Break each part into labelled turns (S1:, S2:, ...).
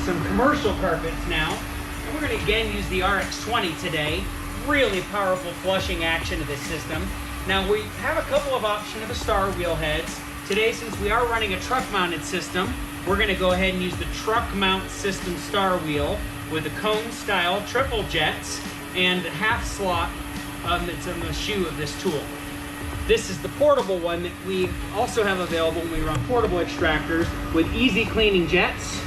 S1: some commercial carpets now. And we're going to again use the RX20 today. Really powerful flushing action of this system. Now we have a couple of options of the star wheel heads. Today, since we are running a truck mounted system, we're going to go ahead and use the truck mount system star wheel with the cone style triple jets and the half slot that's in the shoe of this tool. This is the portable one that we also have available when we run portable extractors with easy cleaning jets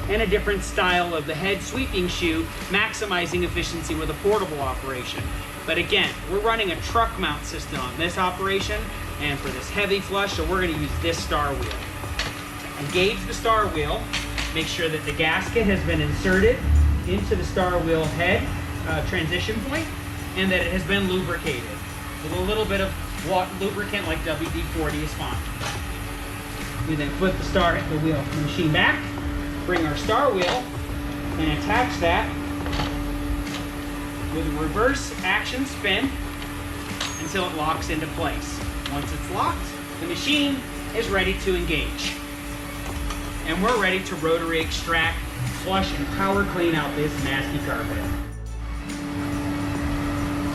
S1: and a different style of the head sweeping shoe, maximizing efficiency with a portable operation. But again, we're running a truck mount system on this operation and for this heavy flush, so we're going to use this star wheel. Engage the star wheel, make sure that the gasket has been inserted into the star wheel head transition point and that it has been lubricated. With a little bit of lubricant like WD-40 is fine. We then flip the wheel machine back, bring our star wheel and attach that with a reverse action spin until it locks into place. Once it's locked, the machine is ready to engage. And we're ready to rotary extract, flush, and power clean out this nasty carpet.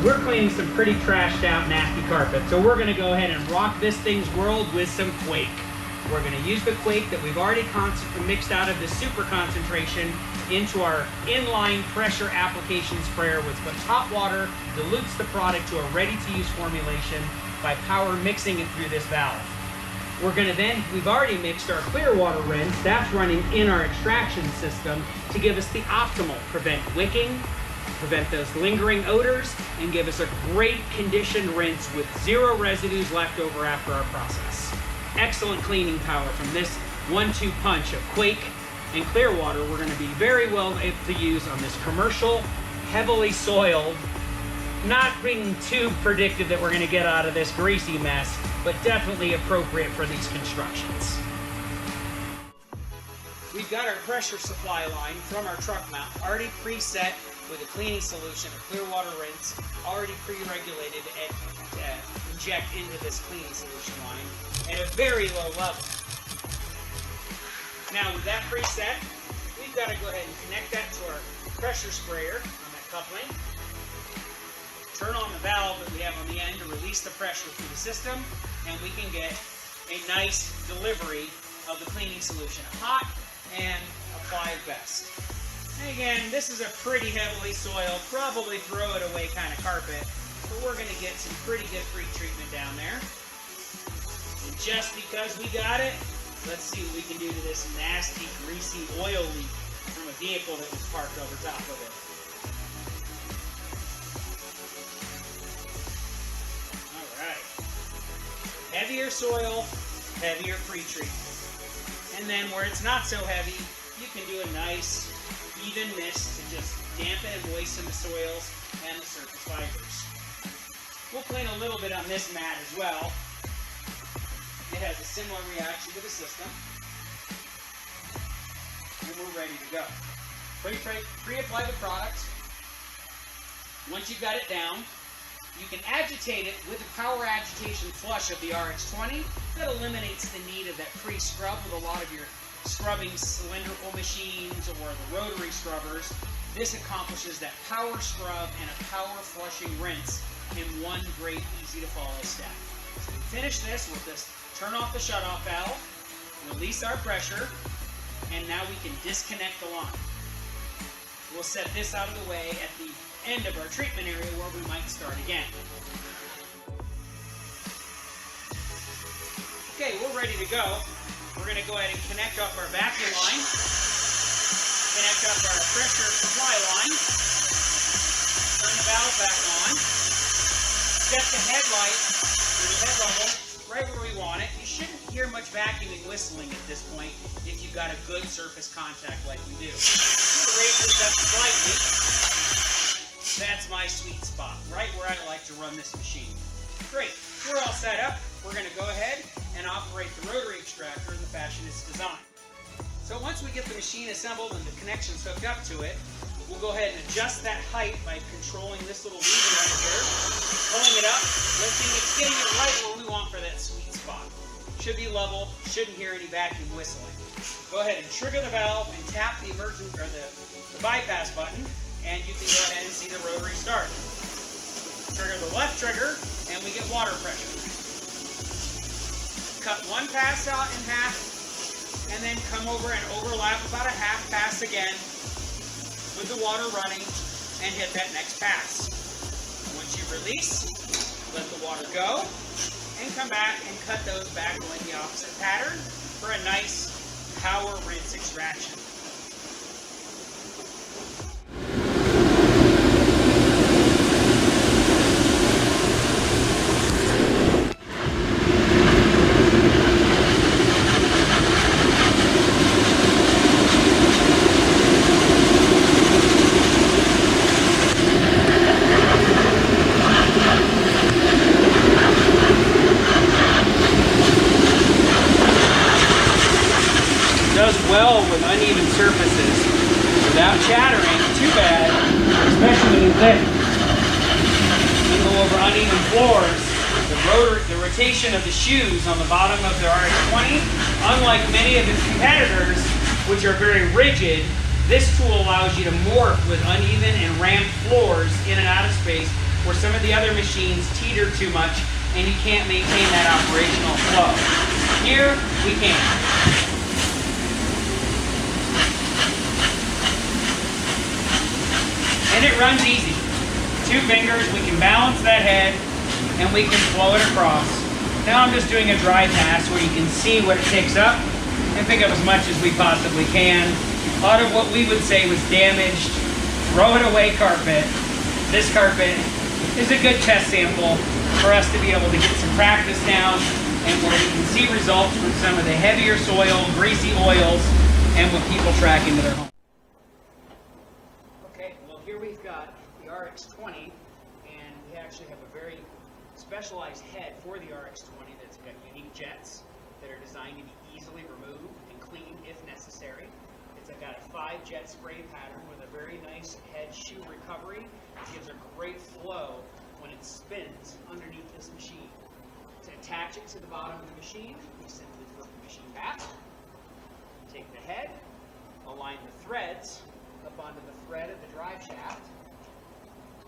S1: We're cleaning some pretty trashed out nasty carpet, so we're gonna go ahead and rock this thing's world with some Quake. We're gonna use the Quake that we've already mixed out of the super concentration into our inline pressure application sprayer, which puts hot water, dilutes the product to a ready-to-use formulation by power mixing it through this valve. We're gonna then, we've already mixed our clear water rinse, that's running in our extraction system to give us the optimal, prevent wicking, prevent those lingering odors, and give us a great conditioned rinse with zero residues left over after our process. Excellent cleaning power from this 1-2 punch of Quake and clear water. We're gonna be very well able to use on this commercial, heavily soiled, not being too predictive that we're gonna get out of this greasy mess, but definitely appropriate for these constructions. We've got our pressure supply line from our truck mount already preset with a cleaning solution, a clear water rinse, already pre-regulated and inject into this cleaning solution line at a very low level. Now with that preset, we've got to go ahead and connect that to our pressure sprayer on that coupling. Turn on the valve that we have on the end to release the pressure through the system, and we can get a nice delivery of the cleaning solution hot and applied best. And again, this is a pretty heavily soiled, probably throw it away kind of carpet, but we're going to get some pretty good pre-treatment down there. And just because we got it, let's see what we can do to this nasty, greasy oil leak from a vehicle that was parked over top of it. Heavier soil, heavier pre-treatment. And then where it's not so heavy, you can do a nice, even mist to just dampen and moisten the soils and the surface fibers. We'll clean a little bit on this mat as well. It has a similar reaction to the system. And we're ready to go. Pre-apply the product. Once you've got it down, you can agitate it with the power agitation flush of the RX20. That eliminates the need of that pre-scrub with a lot of your scrubbing cylindrical machines or the rotary scrubbers. This accomplishes that power scrub and a power flushing rinse in one great, easy to follow step. So we finish this with this turn off the shutoff valve, release our pressure, and now we can disconnect the line. We'll set this out of the way at the end of our treatment area where we might start again. Okay, we're ready to go. We're going to go ahead and connect up our vacuum line, connect up our pressure supply line, turn the valve back on, set the headlight to the head level right where we want it. You shouldn't hear much vacuuming whistling at this point if you've got a good surface contact like we do. Raise this up slightly. That's my sweet spot, right where I like to run this machine. Great, we're all set up. We're going to go ahead and operate the rotary extractor in the fashion it's designed. So once we get the machine assembled and the connections hooked up to it, we'll go ahead and adjust that height by controlling this little lever right here, pulling it up, lifting it, getting it right where we want for that sweet spot. Should be level, shouldn't hear any vacuum whistling. go ahead and trigger the valve and tap the the bypass button, and you can go ahead and see the rotary start. Trigger the left trigger, and we get water pressure. Cut one pass out in half, and then come over and overlap about a half pass again with the water running, and hit that next pass. Once you release, let the water go, and come back and cut those back going the opposite pattern for a nice power rinse extraction. Does well with uneven surfaces without chattering too bad, especially when you lift. You go over uneven floors. The rotation of the shoes on the bottom of the RX20, unlike many of its competitors, which are very rigid, this tool allows you to morph with uneven and ramped floors in and out of space where some of the other machines teeter too much and you can't maintain that operational flow. Here, we can. And it runs easy. 2 fingers, we can balance that head, and we can flow it across. Now I'm just doing a dry pass where you can see what it takes up and pick up as much as we possibly can. Out of what we would say was damaged, throw it away carpet. This carpet is a good test sample for us to be able to get some practice down and where we can see results with some of the heavier soil, greasy oils, and with people tracking to their home. Here we've got the RX20, and we actually have a very specialized head for the RX20 that's got unique jets that are designed to be easily removed and cleaned if necessary. It's got a 5-jet spray pattern with a very nice head shoe recovery. It gives a great flow when it spins underneath this machine. To attach it to the bottom of the machine, we simply flip the machine back, take the head, align the threads up onto the thread of the drive shaft,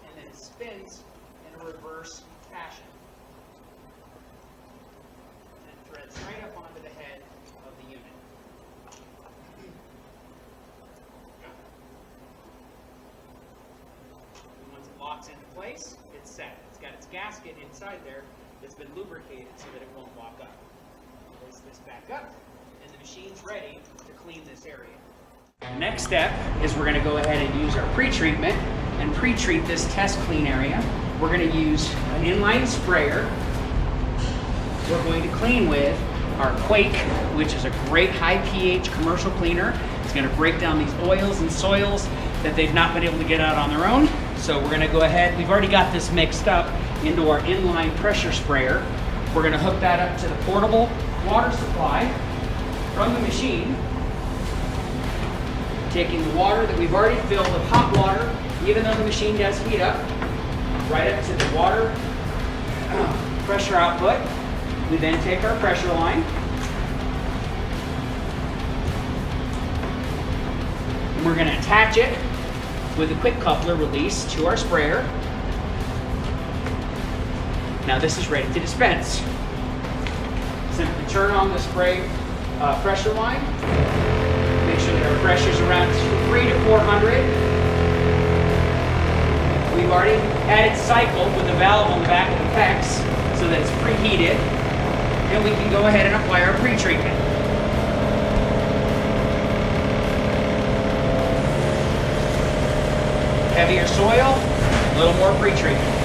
S1: and then it spins in a reverse fashion. And it threads right up onto the head of the unit. And once it locks into place, it's set. It's got its gasket inside there that's been lubricated so that it won't walk up. Place this back up, and the machine's ready to clean this area. Next step is we're going to go ahead and use our pre-treatment and pre-treat this test clean area. We're going to use an inline sprayer. We're going to clean with our Quake, which is a great high pH commercial cleaner. It's going to break down these oils and soils that they've not been able to get out on their own. So we're going to go ahead, we've already got this mixed up into our inline pressure sprayer. We're going to hook that up to the portable water supply from the machine. Taking the water that we've already filled with hot water, even though the machine does heat up, right up to the water pressure output. We then take our pressure line, and we're going to attach it with a quick coupler release to our sprayer. Now this is ready to dispense. Simply turn on the spray pressure line. Make sure that our pressure is around 300 to 400. We've already had it cycled with the valve on the back of the PEX so that it's preheated. And we can go ahead and apply our pre-treatment. Heavier soil, a little more pre-treatment.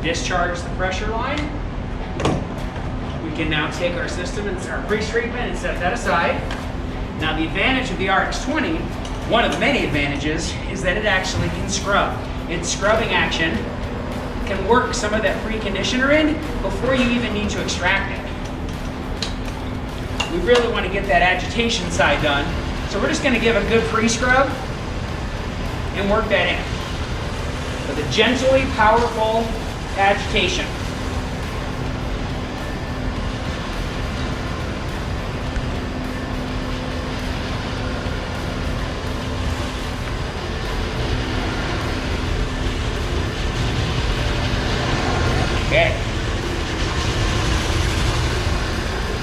S1: Discharge the pressure line. We can now take our system and our pre-treatment and set that aside. Now the advantage of the RX20, one of the many advantages, is that it actually can scrub. Its scrubbing action can work some of that preconditioner in before you even need to extract it. We really want to get that agitation side done, so we're just going to give a good pre-scrub and work that in with a gently powerful agitation. Okay.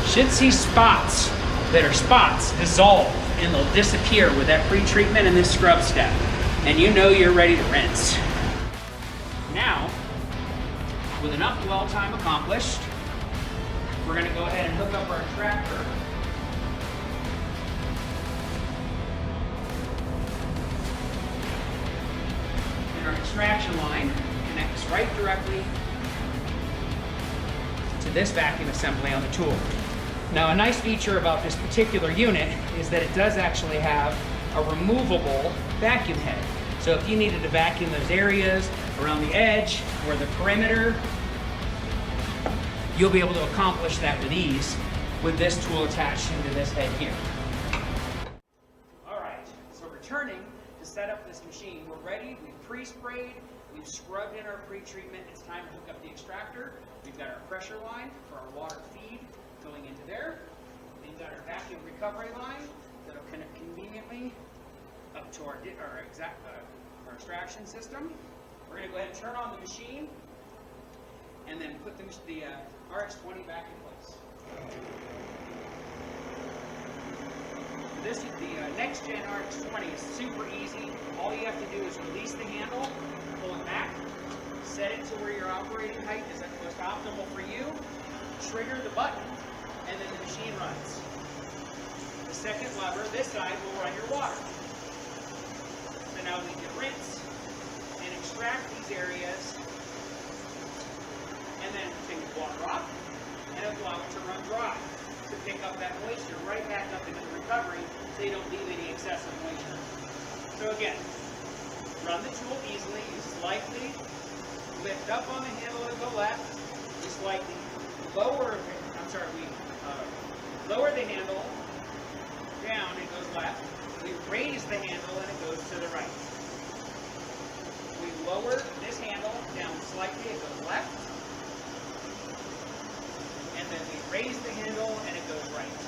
S1: Should see spots that are spots dissolve and they'll disappear with that pre-treatment and this scrub step. And you know you're ready to rinse. Now, with enough dwell time accomplished, we're going to go ahead and hook up our extractor. And our extraction line connects right directly to this vacuum assembly on the tool. Now, a nice feature about this particular unit is that it does actually have a removable vacuum head. So if you needed to vacuum those areas around the edge or the perimeter, you'll be able to accomplish that with ease with this tool attached into this head here. All right, so returning to set up this machine, we're ready. We've pre-sprayed, we've scrubbed in our pre-treatment. It's time to hook up the extractor. We've got our pressure line for our water feed going into there. We've got our vacuum recovery line that'll connect conveniently up to our extraction system. We're going to go ahead and turn on the machine and then put the RX20 back in place. The NEXTGEN RX20 is super easy. All you have to do is release the handle, pull it back, set it to where your operating height is most optimal for you, trigger the button, and then the machine runs. The second lever, this side, will run your water. So now we can rinse and extract these areas, and then take the water off and allow it to run dry to pick up that moisture right back up into the recovery so you don't leave any excessive moisture. So again, run the tool easily. You slightly lift up on the handle and go left. You slightly lower the handle down, it goes left. We raise the handle and it goes to the right. We lower this handle down slightly, it goes left. And then we raise the handle and it goes right.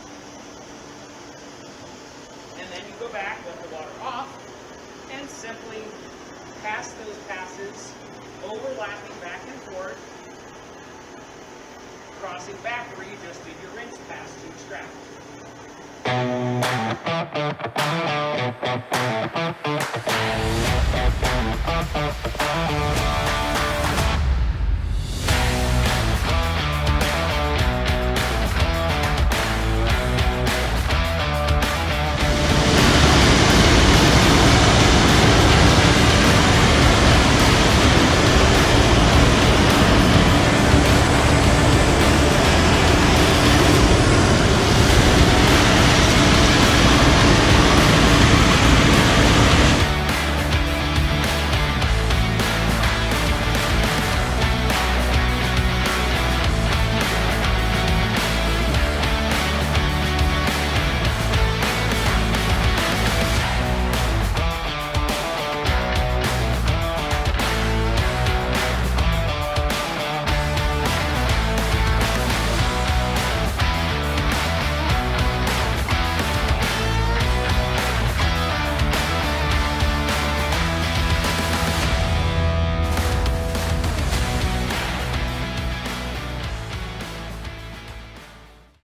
S1: And then you go back with the water off and simply pass those passes, overlapping back and forth, crossing back where you just did your rinse pass to extract.